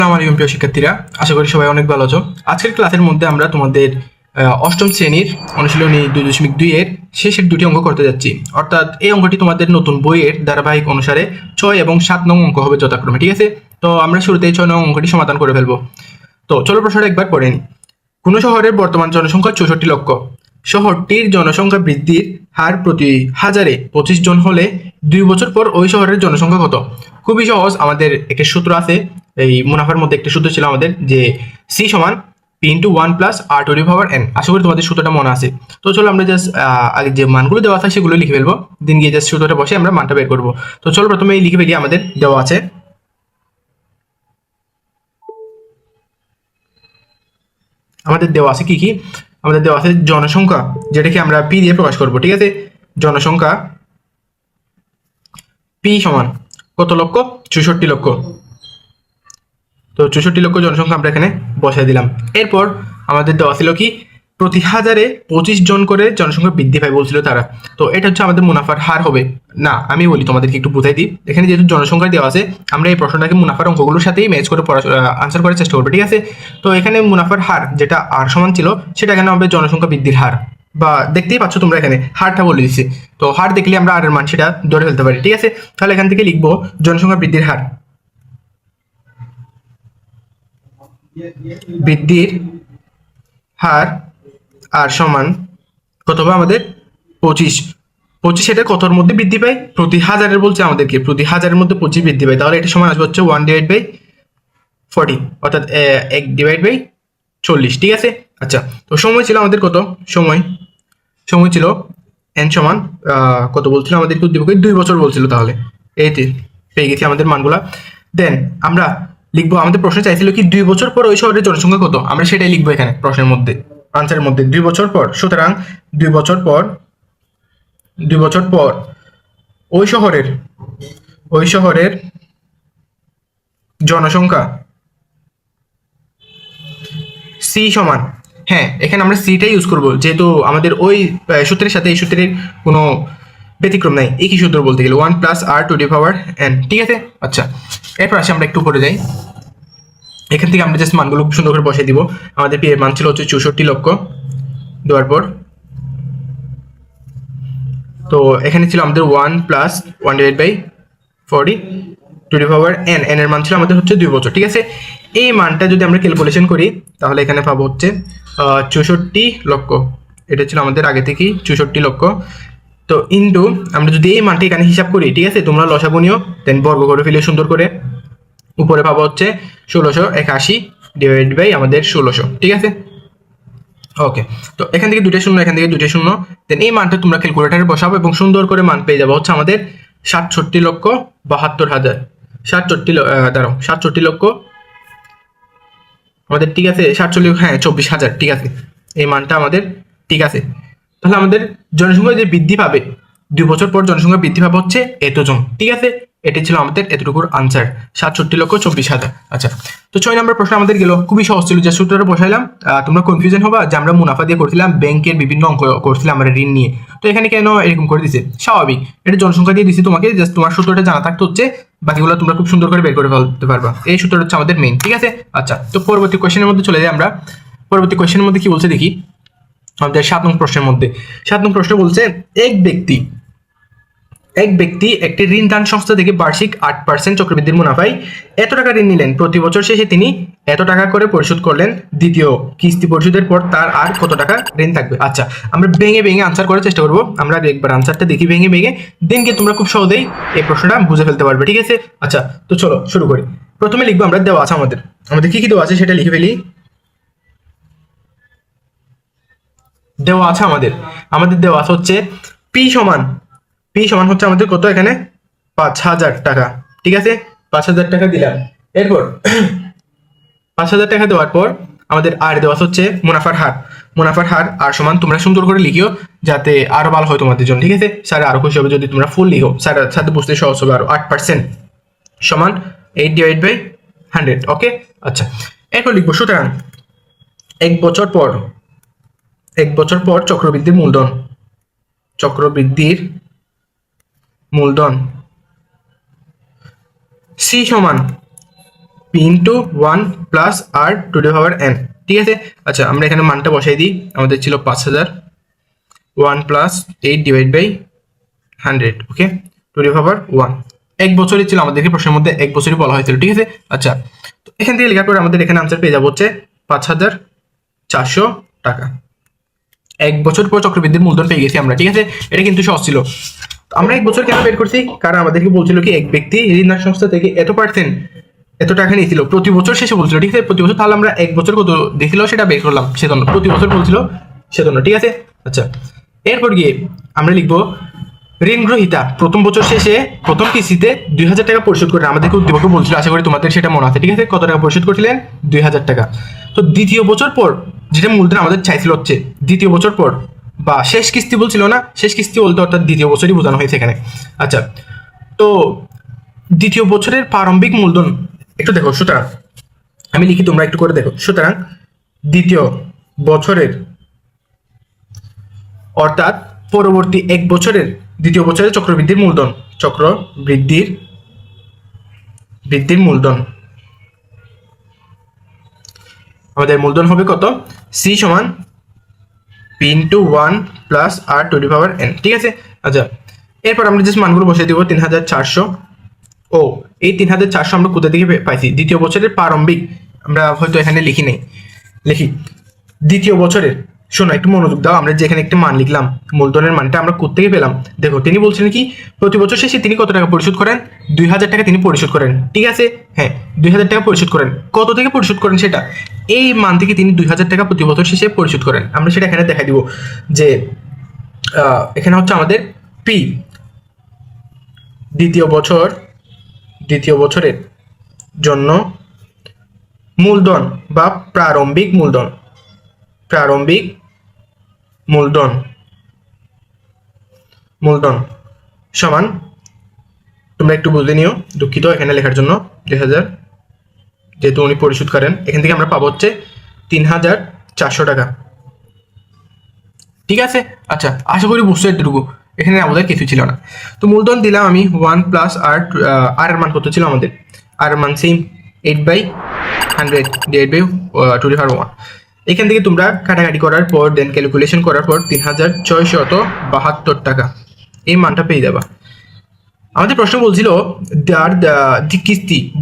আসসালামু আলাইকুম প্রিয় শিক্ষার্থীরা, আশা করি সবাই অনেক ভালো আছো। আজকের ক্লাসের মধ্যে আমরা তোমাদের অষ্টম শ্রেণীর অনুশীলনী 2.2 এর শেষের দুটি অঙ্ক করতে যাচ্ছি। অর্থাৎ এই অঙ্কটি তোমাদের নতুন বইয়ের ধারাবাহিক অনুসারে 6 এবং 7 নং অঙ্ক হবে যথাক্রমে, ঠিক আছে? তো আমরা শুরুতেই 6 নং অঙ্কটি সমাধান করে ফেলবো। তো চলো প্রশ্নটা একবার পড়ে নিই। কোনো শহরের বর্তমান জনসংখ্যা 64 লক্ষ। শহরটির জনসংখ্যা বৃদ্ধির হার প্রতি হাজারে 25 জন হলে 2 বছর পর ওই শহরের জনসংখ্যা কত? খুবই সহজ, আমাদের একটা সূত্র আছে, এই মুনাফার মধ্যে একটা সূত্র ছিল আমাদের, যে সি সমান P into 1 plus R to the power N. আশা করি তোমাদের সূত্রটা মনে আছে। তো চলো আমরা জাস্ট আগে যে মানগুলো দেওয়া আছে সেগুলো লিখে ফেলবো, দিন গিয়ে জাস্ট সূত্রটা বসে আমরা মানটা বের করবো। তো চলো প্রথমে লিখে ফেলি। আমাদের দেওয়া আছে, কি কি আমাদের দেওয়া আছে জনসংখ্যা, যেটাকে আমরা পি দিয়ে প্রকাশ করব, ঠিক আছে? জনসংখ্যা পি সমান কত লক্ষ? 64 লক্ষ। তো 64 লক্ষ জনসংখ্যা আমরা এখানে বসাই দিলাম। এরপর আমাদের দেওয়া ছিল কি, প্রতি হাজারে 25 জন করে জনসংখ্যা বৃদ্ধি পায় বলছিল তারা। তো এটা হচ্ছে আমাদের মুনাফার হার হবে না। আমি বলি তোমাদেরকে একটু বুঝাই দিই। এখানে যেহেতু জনসংখ্যা দেওয়া আছে, আমরা এই প্রশ্নটাকে মুনাফার অঙ্কগুলোর সাথেই ম্যাচ করে আনসার করার চেষ্টা করবো, ঠিক আছে? তো এখানে মুনাফার হার যেটা আর সমান ছিল, সেটা এখানে হবে জনসংখ্যা বৃদ্ধির হার, বা দেখতেই পাচ্ছ তোমরা এখানে হারটা বলে দিচ্ছি। তো হার দেখলে আমরা আর এর মান সেটা ধরে ফেলতে পারি, ঠিক আছে? তাহলে এখান থেকে লিখবো জনসংখ্যা বৃদ্ধির হার, বৃদ্ধির হার আর সমান কত হবে আমাদের? 25। 25 এটা কতর মধ্যে বৃদ্ধি পায়? প্রতি হাজারের বলছে আমাদেরকে, প্রতি হাজারের মধ্যে 25 বৃদ্ধি পায়। তাহলে এটা সমান আসবে হচ্ছে 1/40, অর্থাৎ 1/40, ঠিক আছে? আচ্ছা, তো সময় ছিল আমাদের কত? সময় ছিল এন সমান কত বলছিল আমাদেরকে উদ্দীপকে? 2 বছর বলছিল। তাহলে এইতে পেয়ে গেছি আমাদের মানগুলা। দেন আমরা লিখবো, আমাদের প্রশ্ন চাইছিল কি 2 বছর পর ওই শহরের জনসংখ্যা কত, আমরা সেটাই লিখবো এখানে প্রশ্নের মধ্যে, আনসারের মধ্যে 2 বছর পর। সুতরাং 2 বছর পর ওই শহরের জনসংখ্যা সি সমান, হ্যাঁ এখানে আমরা সিটাই ইউজ করবো, যেহেতু আমাদের ওই সূত্রের সাথে এই সূত্রের কোনো ব্যতিক্রম নাই, একই সূত্র বলতে গেলে 1 plus R to the power n, ঠিক আছে? আচ্ছা, এরপর আসি আমরা একটু উপরে যাই। এখান থেকে আমরা জাস্ট মানগুলো খুব সুন্দর করে বসিয়ে দিব। আমাদের পি এর মান ছিল হচ্ছে 64 লক্ষ। দেওয়ার পর তো এখানে ছিল আমাদের 1 plus 1/40 two the power N. N এর মান ছিল আমাদের হচ্ছে 2 বছর, ঠিক আছে? এই মানটা যদি আমরা ক্যালকুলেশন করি, তাহলে এখানে পাবো হচ্ছে 64 লক্ষ। এটা ছিল আমাদের আগে থেকেই 64 লক্ষ। তো ইন্টু আমরা যদি এই মানটা এখানে হিসাব করি, ঠিক আছে, তোমরা লসাগু নিও, দেন বর্গ করে ফেলে সুন্দর করে উপরে পাবো হচ্ছে 1681 ডিভাইড বাই আমাদের 1600, ঠিক আছে? ওকে, তো এখান থেকে 2টা শূন্য, এখান থেকে 2টা শূন্য, দেন এই মানটা তোমরা ক্যালকুলেটারে বসাবো এবং সুন্দর করে মান পেয়ে যাবো হচ্ছে আমাদের 67,72,000। 67 লক্ষ আমাদের, ঠিক আছে? 47, হ্যাঁ 24,000, ঠিক আছে? এই মানটা আমাদের ঠিক আছে। তাহলে আমাদের জনসংখ্যা যে বৃদ্ধি পাবে 2 বছর পর, জনসংখ্যা বৃদ্ধি পাবে হচ্ছে এতজন, ঠিক আছে? এটি ছিল আমাদের এতটুকুর আনসার, 67,24,000। আচ্ছা, তো 6 নম্বর প্রশ্ন আমাদের গেল, খুবই সহজ ছিল, যে সূত্রটা বসাইলাম। তোমরা কনফিউশন হবা যে আমরা মুনাফা দিয়ে করছিলাম, ব্যাংকের বিভিন্ন অঙ্ক করছিলাম আমরা ঋণ নিয়ে, তো এখানে কেন এরকম করে দিছে? স্বাভাবিক, এটা জনসংখ্যা দিয়ে দিছি তোমাকে, জাস্ট তোমার সূত্রটা জানা থাকতে হচ্ছে, বাকিগুলো তোমরা খুব সুন্দর করে বের করে ফেলতে পারবা। এই সূত্রটা হচ্ছে আমাদের মেইন, ঠিক আছে? আচ্ছা, তো পরবর্তী কোয়েশ্চেনের মধ্যে চলে যাই আমরা। পরবর্তী কোয়েশ্চেনের মধ্যে কি বলছে দেখি, আমাদের 7 নং প্রশ্নের মধ্যে। 7 নং প্রশ্ন বলছে, এক ব্যক্তি একটি ঋণ দান সংস্থা থেকে বার্ষিক 8% চক্রবৃদ্ধির মুনাফায় এত টাকা ঋণ নিলেন। প্রতি বছর শেষে তিনি এত টাকা করে পরিশোধ করলেন। দ্বিতীয় কিস্তি পরিশোধের পর তার আর কত টাকা ঋণ থাকবে? আচ্ছা, আমরা ভেঙে ভেঙে আনসার করার চেষ্টা করবো। আমরা একবার আনসারটা দেখি ভেঙে ভেঙে, দিনকে তোমরা খুব সহজেই এই প্রশ্নটা বুঝে ফেলতে পারবে, ঠিক আছে? আচ্ছা, তো চলো শুরু করি। প্রথমে লিখবো আমরা, দেওয়া আছে আমাদের কি কি দেওয়া আছে সেটা লিখে ফেলি। দেওয়া আছে আমাদের দেওয়া আছে হচ্ছে পি সমান হচ্ছে আমাদের কত এখানে? 5,000 টাকা, ঠিক আছে? 5,000 টাকা দিলাম। এরপর 5,000 টাকা দেওয়ার পর আমাদের আর দেওয়া হচ্ছে মুনাফার হার আর সমান, তোমরা সুন্দর করে লিখিও যাতে আরো ভালো হয় তোমাদের জন্য, ঠিক আছে? স্যার আরো খুশি হবে যদি তোমরা ফুল লিখো, স্যার সাথে বুঝতে সহজ হবে আরো। 8% সমান 8/100, ওকে? আচ্ছা, এরপর লিখবো, সুতরাং এক বছর পর চক্রবৃদ্ধির মূলধন সি সমান P into 1 plus R to the power n. ঠিক আছে, আচ্ছা আমরা এখানে মানটা বসাই দিই। আমাদের ছিল 5000, 1 plus 8 divide by 100, okay, to the power 1। 1 বছরই ছিল আমাদেরকে প্রশ্নের মধ্যে, 1 বছরই বলা হয়েছিল। ঠিক আছে, আচ্ছা তো এখান থেকে লেখার পরে আমাদের এখানে আনসার পেয়ে যাবো হচ্ছে 5400 টাকা। 1 বছর পর চক্রবৃদ্ধির মূলধন পেয়ে গেছি আমরা। ঠিক আছে, এটা কিন্তু সহজ ছিল। আমরা 1 বছর কেন বের করছি? কারণ আমাদেরকে বলছিল কি এক ব্যক্তি ঋণ সংস্থা থেকে এত টাকা নিয়েছিল প্রতি বছর শেষে বলছিল। ঠিক আছে, প্রতি বছর, তাহলে আমরা 1 বছর কত দিয়েছিল সেটা বের করলাম, সেজন্য প্রতি বছর বলছিল সেজন্য। ঠিক আছে, আচ্ছা এরপর গিয়ে আমরা লিখবো ঋণ গ্রহীতা প্রথম বছর শেষে প্রথম কিস্তিতে 2000 টাকা পরিশোধ করে আমাদেরকে উদ্দীপক বলছিল। আশা করি তোমাদের সেটা মনে আছে। ঠিক আছে, কত টাকা পরিশোধ করছিলেন? 2000 টাকা। তো দ্বিতীয় বছর পর যেটা মূলধন আমাদের চাইছিল হচ্ছে দ্বিতীয় বছর পর, বা শেষ কিস্তি বলছিল না, শেষ কিস্তি বলতে অর্থাৎ দ্বিতীয় বছরই বোঝানো হয়েছে এখানে। আচ্ছা, তো দ্বিতীয় বছরের প্রারম্ভিক মূলধন একটু দেখো। সুতরাং আমি লিখি, তোমরা একটু করে দেখো। সুতরাং দ্বিতীয় বছরের অর্থাৎ পরবর্তী 1 বছরের দ্বিতীয় বছরের চক্রবৃদ্ধির মূলধন আমাদের মূলধন হবে কত? সি সমান P into 1 plus R to the power n. ঠিক আছে, আচ্ছা এরপর আমরা জাস্ট মানগুলো বসিয়ে দিব। 3400, ও এই 3400 আমরা কোথা থেকে পাইছি? দ্বিতীয় বছরের প্রারম্ভিক, আমরা হয়তো এখানে লিখি দ্বিতীয় বছরের। শোনো একটু মনোযোগ দাও, আমরা যে এখানে একটা মান লিখলাম মূলধনের মানটা আমরা কোথেকে পেলাম? দেখো, তিনি বলছিলেন কি প্রতি বছর শেষে তিনি কত টাকা পরিশোধ করেন? 2000 টাকা তিনি পরিশোধ করেন। ঠিক আছে, হ্যাঁ 2000 টাকা পরিশোধ করেন। কত থেকে পরিশোধ করেন সেটা, এই মান থেকে তিনি 2000 টাকা প্রতি বছর শেষে পরিশোধ করেন। আমরা সেটা এখানে দেখাই দিব যে এখানে হচ্ছে আমাদের পি দ্বিতীয় বছরের জন্য মূলধন বা প্রারম্ভিক মূলধন সমান, তোমরা একটু বুঝে নিও, দুঃখিত এখানে লেখার জন্য। 2000 যেহেতু উনি পরিশোধ করেন, এখান থেকে আমরা পাবো হচ্ছে 3400 টাকা। ঠিক আছে, আচ্ছা আশা করি বুঝছো এতটুকু, এখানে আমাদের কিছু ছিল না। তো মূলধন দিলাম আমি 1 প্লাস আর এর মান কত ছিল আমাদের? আর এর মান same 8/100 divide by 2 to the power 1। এখান থেকে তোমরা কাটাকাটি করার পর দেন ক্যালকুলেশন করার পর 3672 টাকা এই মানটা পেয়ে যাবা। আমাদের প্রশ্ন বলছিল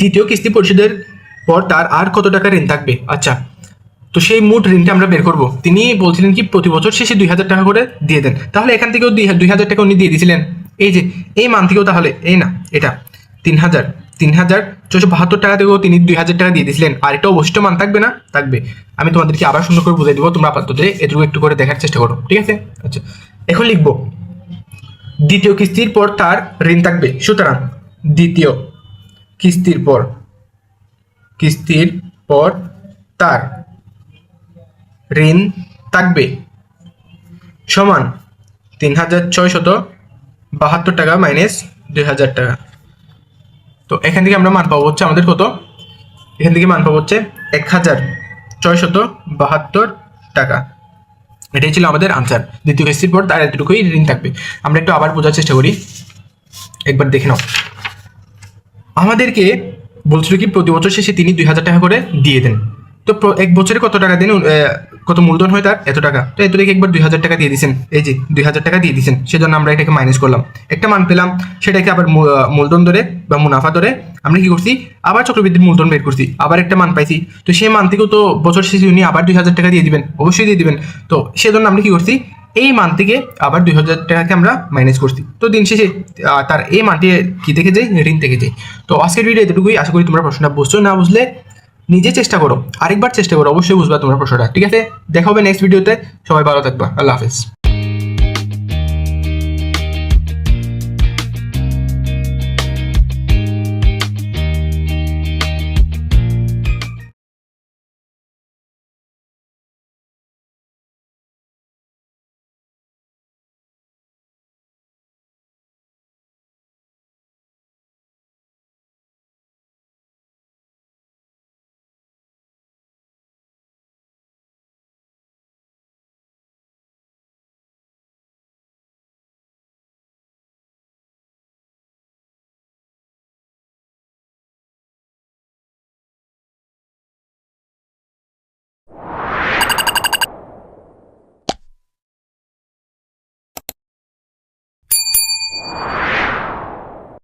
দ্বিতীয় কিস্তি পরিশোধের পর তার আর কত টাকা ঋণ থাকবে। আচ্ছা, তো সেই মোট ঋণটা আমরা বের করবো। তিনি বলছিলেন কি প্রতি বছর শেষে 2000 টাকা করে দিয়ে দেন। তাহলে এখান থেকেও 2000 টাকা উনি দিয়ে দিয়েছিলেন, এই যে এই মান থেকেও, তাহলে এই না এটা 3472 টাকা থেকেও তিনি 2000 টাকা দিয়ে দিয়েছিলেন। আর একটা অবশিষ্ট মান থাকবে না? থাকবে। আমি তোমাদেরকে আবার সুন্দর করে বুঝাই দিব, তোমরা আপাতত এটুকু একটু করে দেখার চেষ্টা করো। ঠিক আছে, আচ্ছা এখন লিখবো দ্বিতীয় কিস্তির পর তার ঋণ থাকবে। সুতরাং দ্বিতীয় কিস্তির পর তার ঋণ থাকবে সমান 3672 টাকা মাইনাস 2000 টাকা। তো এখান থেকে আমরা মান পাবো হচ্ছে আমাদের কত? এখান থেকে মান পাবো হচ্ছে 1672 টাকা। এটাই ছিল আমাদের আনসার। দ্বিতীয় কিস্তির পর তার এতটুকুই ঋণ থাকবে। আমরা একটু আবার বোঝার চেষ্টা করি, একবার দেখে নাও। আমাদেরকে বলছিল কি প্রতি বছর শেষে তিনি 2000 টাকা করে দিয়ে দেন। তো 1 বছরে কত টাকা দেন, কত মূলধন হয় তার? এত টাকা। তো এত থেকে একবার 2000 টাকা দিয়ে দিয়েছেন, এই যে 2000 টাকা দিয়ে দিয়েছেন, সেজন্য আমরা এটাকে মাইনাস করলাম, একটা মান পেলাম। সেটাকে আবার মূলধন ধরে বা মুনাফা ধরে আমরা কি করছি, আবার চক্রবৃদ্ধির মূলধন বের করছি, আবার একটা মান পাইছি। তো সেই মান থেকেও তো বছর শেষে উনি আবার 2000 টাকা দিয়ে দিবেন, অবশ্যই দিয়ে দিবেন। তো সেজন্য আমরা কি করছি, এই মান থেকে আবার 2000 টাকাকে আমরা মাইনাস করছি। তো দিন শেষে তার এই মানটি কি থেকে যাই? ঋণ থেকে যাই। তো আজকের ভিডিও এতটুকুই। আশা করি তোমরা প্রশ্নটা বুঝছো। না বুঝলে নিজে চেষ্টা করো, আরেকবার চেষ্টা করো, অবশ্যই বুঝবা তোমরা প্রশ্নটা। ঠিক আছে, দেখা হবে নেক্সট ভিডিওতে। সবাই ভালো থাকবা। আল্লাহ হাফেজ।